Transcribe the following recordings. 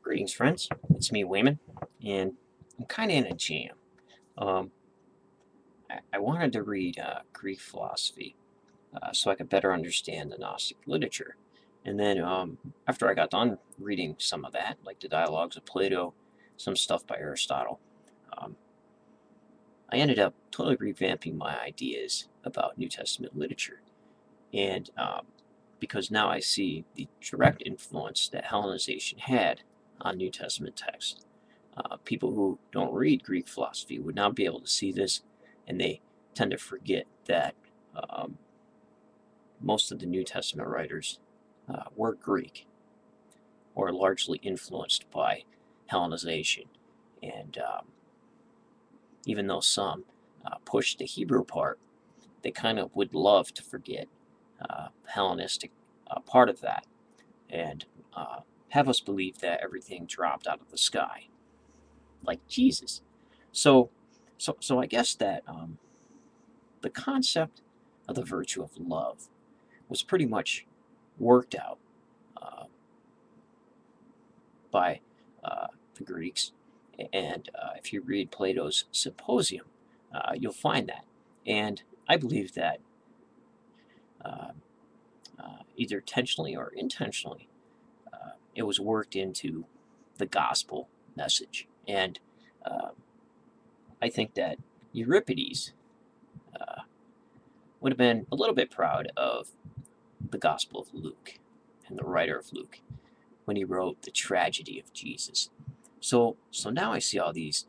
Greetings, friends. It's me, Wayman, and I'm kind of in a jam. Um, I wanted to read Greek philosophy so I could better understand the Gnostic literature. And then after I got done reading some of that, like the dialogues of Plato, some stuff by Aristotle, um, I ended up totally revamping my ideas about New Testament literature. And because now I see the direct influence that Hellenization had on New Testament texts. People who don't read Greek philosophy would not be able to see this, and they tend to forget that um, most of the New Testament writers were Greek or largely influenced by Hellenization. And even though some pushed the Hebrew part, they kind of would love to forget Hellenistic part of that and have us believe that everything dropped out of the sky, like Jesus. So I guess that the concept of the virtue of love was pretty much worked out uh, by the Greeks. And if you read Plato's Symposium, you'll find that. And I believe that uh, either intentionally or intentionally, it was worked into the gospel message. And uh, I think that Euripides would have been a little bit proud of the Gospel of Luke and the writer of Luke when he wrote the tragedy of Jesus. So now I see all these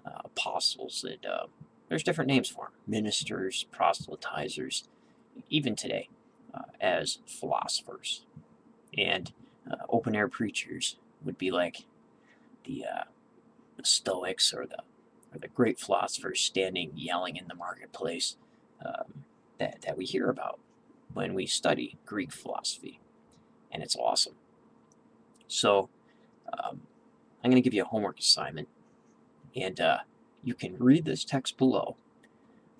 apostles that there's different names for them: ministers, proselytizers, even today as philosophers. And open air preachers would be like the Stoics or the great philosophers standing yelling in the marketplace that we hear about when we study Greek philosophy, and it's awesome. So I'm going to give you a homework assignment, and you can read this text below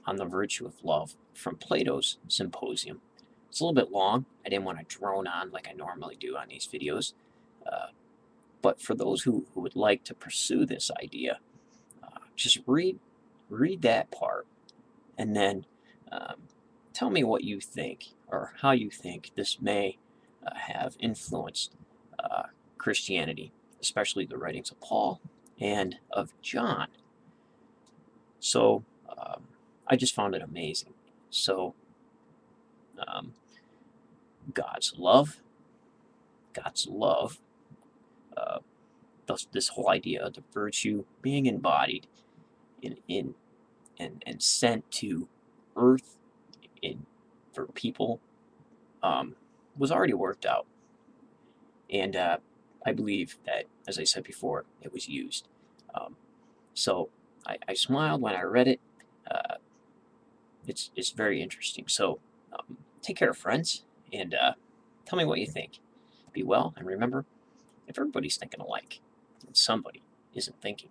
on the virtue of love from Plato's Symposium. It's a little bit long. I didn't want to drone on like I normally do on these videos, but for those who would like to pursue this idea, just read that part, and then um, tell me what you think or how you think this may have influenced Christianity, especially the writings of Paul and of John. So I just found it amazing. So um, God's love, God's love, uh, this whole idea of the virtue being embodied in and sent to earth in for people was already worked out. And I believe that, as I said before, it was used. Um, so I smiled when I read it. Uh, it's very interesting. So take care, friends, and tell me what you think. Be well, and remember, if everybody's thinking alike, then somebody isn't thinking.